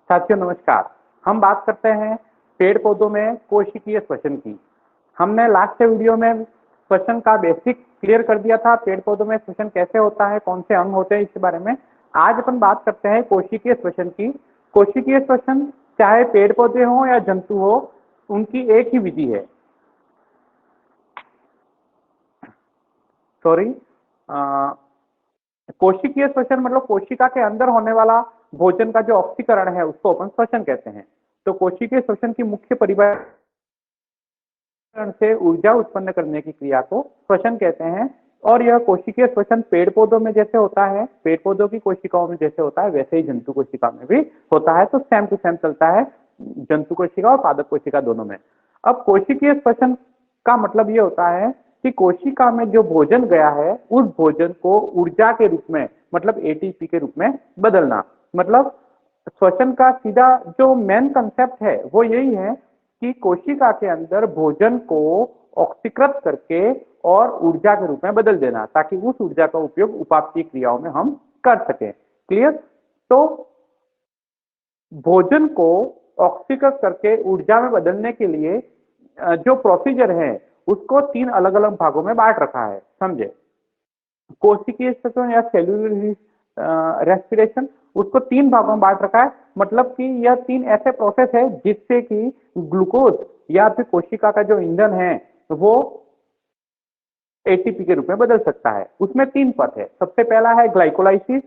साथियों नमस्कार। हम बात करते हैं पेड़ पौधों में कोशिकीय श्वसन की। हमने लास्ट वीडियो में श्वसन का बेसिक क्लियर कर दिया था, पेड़ पौधों में श्वसन कैसे होता है, कौन से अंग होते हैं, इसके बारे में। आज अपन बात करते हैं कोशिकीय श्वसन की। कोशिकीय श्वसन चाहे पेड़ पौधे हो या जंतु हो, उनकी एक ही विधि है। सॉरी, कोशिकीय श्वसन मतलब कोशिका के अंदर होने वाला भोजन का जो ऑक्सीकरण है उसको अपन श्वसन कहते हैं। तो कोशिकीय श्वसन की मुख्य परिभाषा से ऊर्जा उत्पन्न करने की क्रिया को श्वसन कहते हैं। और यह कोशिकीय श्वसन पेड़ पौधों में जैसे होता है, पेड़ पौधों की कोशिकाओं में जैसे होता है, वैसे ही जंतु कोशिका में भी होता है। तो सेम टू सेम चलता है जंतु कोशिका और पादप कोशिका दोनों में। अब कोशिकीय श्वसन का मतलब ये होता है कि कोशिका में जो भोजन गया है उस भोजन को ऊर्जा के रूप में मतलब एटीपी के रूप में बदलना। मतलब श्वसन का सीधा जो मेन कंसेप्ट है वो यही है कि कोशिका के अंदर भोजन को ऑक्सीकृत करके और ऊर्जा के रूप में बदल देना, ताकि उस ऊर्जा का उपयोग उपापचयी क्रियाओं में हम कर सकें। क्लियर? तो भोजन को ऑक्सीकृत करके ऊर्जा में बदलने के लिए जो प्रोसीजर है उसको 3 अलग अलग भागों में बांट रखा है। समझे? कोशिकीय श्वसन या सेल्यूलर रेस्पिरेशन, उसको 3 भागों में बांट रखा है। मतलब कि यह 3 ऐसे प्रोसेस है जिससे कि ग्लूकोज या फिर कोशिका का जो ईंधन है वो एटीपी के रूप में बदल सकता है। उसमें 3 पथ है। सबसे पहला है ग्लाइकोलाइसिस,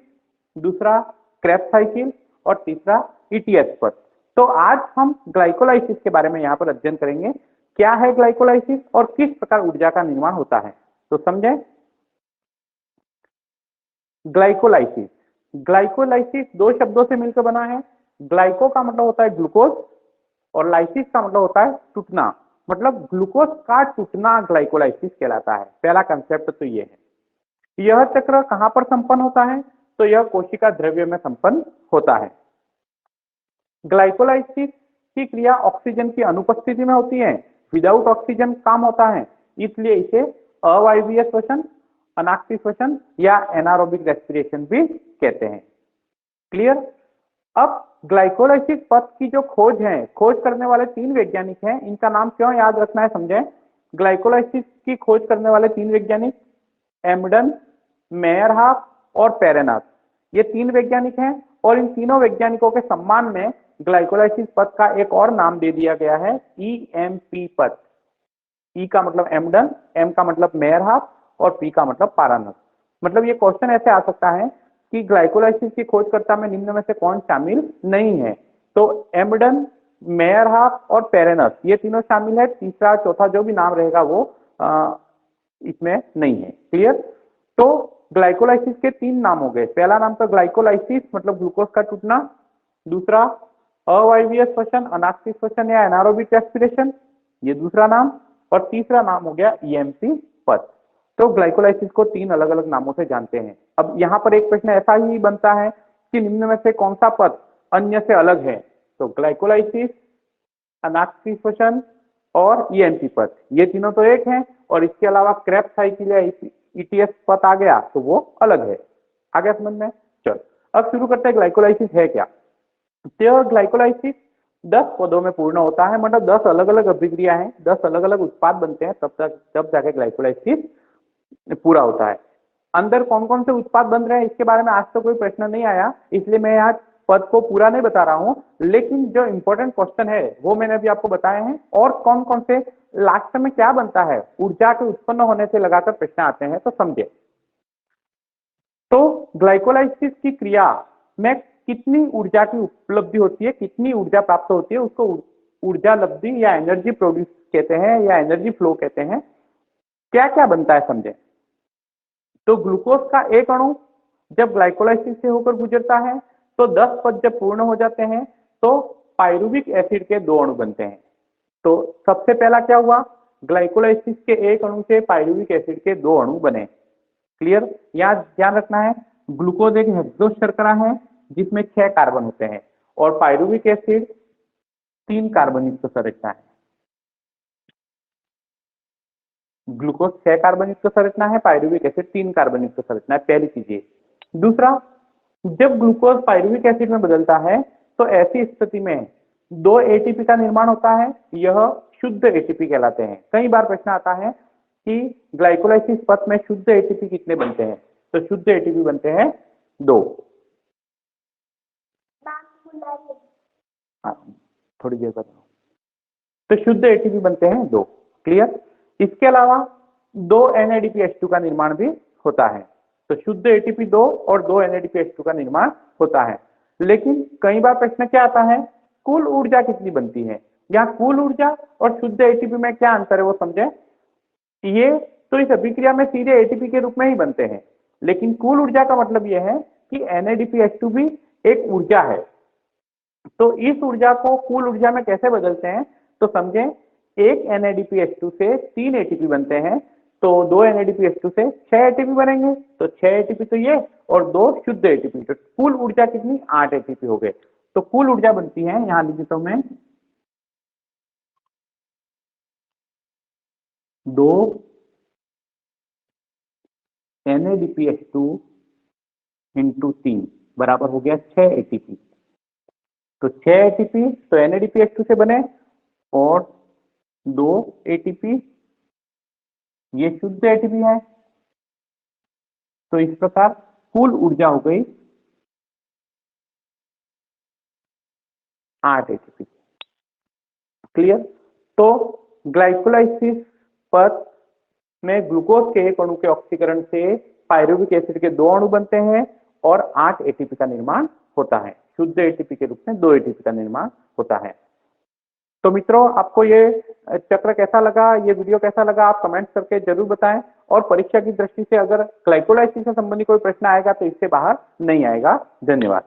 दूसरा क्रेब्स साइकिल और तीसरा ईटीएस पथ। तो आज हम ग्लाइकोलाइसिस के बारे में यहाँ पर अध्ययन करेंगे। क्या है ग्लाइकोलाइसिस और किस प्रकार ऊर्जा का निर्माण होता है, तो समझें। ग्लाइकोलाइसिस, ग्लाइकोलाइसिस 2 शब्दों से मिलकर बना है। ग्लाइको का मतलब होता है ग्लूकोज और लाइसिस का मतलब होता है टूटना। मतलब ग्लूकोज का टूटना ग्लाइकोलाइसिस कहलाता है। पहला कंसेप्ट तो ये है। यह चक्र कहां पर संपन्न होता है, तो यह कोशिका द्रव्य में संपन्न होता है। ग्लाइकोलाइसिस की क्रिया ऑक्सीजन की अनुपस्थिति में होती है। विदाउट ऑक्सीजन काम होता है, इसलिए इसे अवायवीय श्वसन, अनाक्षी श्वसन या एनारोबिक रेस्पिरेशन भी कहते हैं। क्लियर? अब ग्लाइकोलाइसिस पथ की जो खोज है, खोज करने वाले 3 वैज्ञानिक हैं। इनका नाम क्यों याद रखना है, समझें। ग्लाइकोलाइसिस की खोज करने वाले 3 वैज्ञानिक एम्डन, मेयरहाफ और पेरेनाथ, ये 3 वैज्ञानिक हैं। और इन तीनों वैज्ञानिकों के सम्मान में ग्लाइकोलाइसिस पथ का एक और नाम दे दिया गया है, ईएमपी पथ। ई का मतलब एम्डन, एम का मतलब मेयरहाफ और पी का मतलब पारानथ। मतलब ये क्वेश्चन ऐसे आ सकता है कि ग्लाइकोलाइसिस की खोजकर्ता में निम्न में से कौन शामिल नहीं है। तो एम्डन, मेयरहाफ और पेरेनथ ये तीनों शामिल है। तीसरा चौथा जो भी नाम रहेगा वो इसमें नहीं है। क्लियर? तो ग्लाइकोलाइसिस के 3 नाम हो गए। पहला नाम तो ग्लाइकोलाइसिस मतलब ग्लूकोज का टूटना, दूसरा अवायवीय श्वसन, अनाक्षी श्वसन या एनारोबिक रेस्पिरेशन, ये दूसरा नाम, और तीसरा नाम हो गया ईएमपी पथ। तो ग्लाइकोलाइसिस को 3 अलग अलग नामों से जानते हैं। अब यहाँ पर एक प्रश्न ऐसा ही बनता है कि निम्न में से कौन सा पथ अन्य से अलग है, तो ग्लाइकोलाइसिस, अनाक्षी श्वसन और ईएमपी पथ ये तीनों तो एक हैं, और इसके अलावा क्रेब्स साइकिल या ईटीएस पथ आ गया तो वो अलग है। आ गया समझ में? चलो अब शुरू करते हैं ग्लाइकोलाइसिस है क्या। तो ग्लाइकोलाइसिस 10 पदों में पूर्ण होता है। मतलब 10 अलग अलग अभिक्रिया है, 10 अलग अलग उत्पाद बनते हैं, तब जाके ग्लाइकोलाइसिस पूरा होता है। अंदर कौन कौन से उत्पाद बन रहे हैं इसके बारे में आज तो कोई प्रश्न नहीं आया, इसलिए मैं यहाँ पद को पूरा नहीं बता रहा हूं। लेकिन जो इंपॉर्टेंट क्वेश्चन है वो मैंने अभी आपको बताए हैं। और कौन कौन से लास्ट में क्या बनता है, ऊर्जा के उत्पन्न होने से लगाकर प्रश्न आते हैं, तो समझे। तो ग्लाइकोलाइसिस की क्रिया में कितनी ऊर्जा की उपलब्धि होती है, कितनी ऊर्जा प्राप्त होती है, उसको ऊर्जा लब्धि या एनर्जी प्रोड्यूस कहते हैं या एनर्जी फ्लो कहते हैं। क्या क्या बनता है समझे। तो ग्लूकोज का एक अणु जब ग्लाइकोलाइसिस से होकर गुजरता है तो 10 पद जब पूर्ण हो जाते हैं तो पायरुविक एसिड के 2 अणु बनते हैं। तो सबसे पहला क्या हुआ, ग्लाइकोलाइसिस के एक अणु से पायरुविक एसिड के 2 अणु बने। क्लियर? यहाँ ध्यान रखना है, ग्लूकोज एक हेक्सोस शर्करा है जिसमें 6 कार्बन होते हैं, और पायरुविक एसिड 3 कार्बन युक्त संरचना है। ग्लूकोज 6 कार्बन युक्त संरचना है, पायरुविक एसिड 3 कार्बन युक्त संरचना है। पहली चीज ये। दूसरा, जब ग्लूकोज पायरुविक एसिड में बदलता है तो ऐसी स्थिति में 2 एटीपी का निर्माण होता है, यह शुद्ध एटीपी कहलाते हैं। कई बार प्रश्न आता है कि ग्लाइकोलाइसिस पथ में शुद्ध एटीपी कितने बनते हैं, तो शुद्ध एटीपी बनते हैं 2। थोड़ी देर बाद तो शुद्ध एटीपी बनते हैं 2। क्लियर। इसके अलावा 2 NADPH2 का निर्माण भी होता है, तो शुद्ध एटीपी 2 और 2 NADPH2 का निर्माण होता है। लेकिन कई बार प्रश्न क्या आता है, कुल ऊर्जा कितनी बनती है। यहाँ कुल ऊर्जा और शुद्ध एटीपी में क्या अंतर है वो समझे। ये तो इस अभिक्रिया में सीधे एटीपी के रूप में ही बनते हैं, लेकिन कुल ऊर्जा का मतलब यह है कि NADPH2 भी एक ऊर्जा है। तो इस ऊर्जा को कुल ऊर्जा में कैसे बदलते हैं, तो समझें एक NADPH2 से 3 एटीपी बनते हैं, तो 2 NADPH2 से 6 एटीपी बनेंगे, तो 6 एटीपी तो ये और 2 शुद्ध एटीपी, तो कुल ऊर्जा कितनी 8 एटीपी हो गए। तो कुल ऊर्जा बनती है, यहां लिख देता हूं मैं, 2 NADPH2 इंटू 3 बराबर हो गया 6 एटीपी। तो 6 एटीपी तो NADPH2 से बने और 2 एटीपी ये शुद्ध एटीपी है, तो इस प्रकार कुल ऊर्जा हो गई 8 एटीपी। क्लियर। तो ग्लाइकोलाइसिस पथ में ग्लूकोज के एक अणु के ऑक्सीकरण से पायरुविक एसिड के 2 अणु बनते हैं और 8 एटीपी का निर्माण होता है। शुद्ध एटीपी के रूप में 2 एटीपी का निर्माण होता है। तो मित्रों, आपको ये चक्र कैसा लगा, ये वीडियो कैसा लगा, आप कमेंट करके जरूर बताएं। और परीक्षा की दृष्टि से अगर ग्लाइकोलाइसिस से संबंधित कोई प्रश्न आएगा तो इससे बाहर नहीं आएगा। धन्यवाद।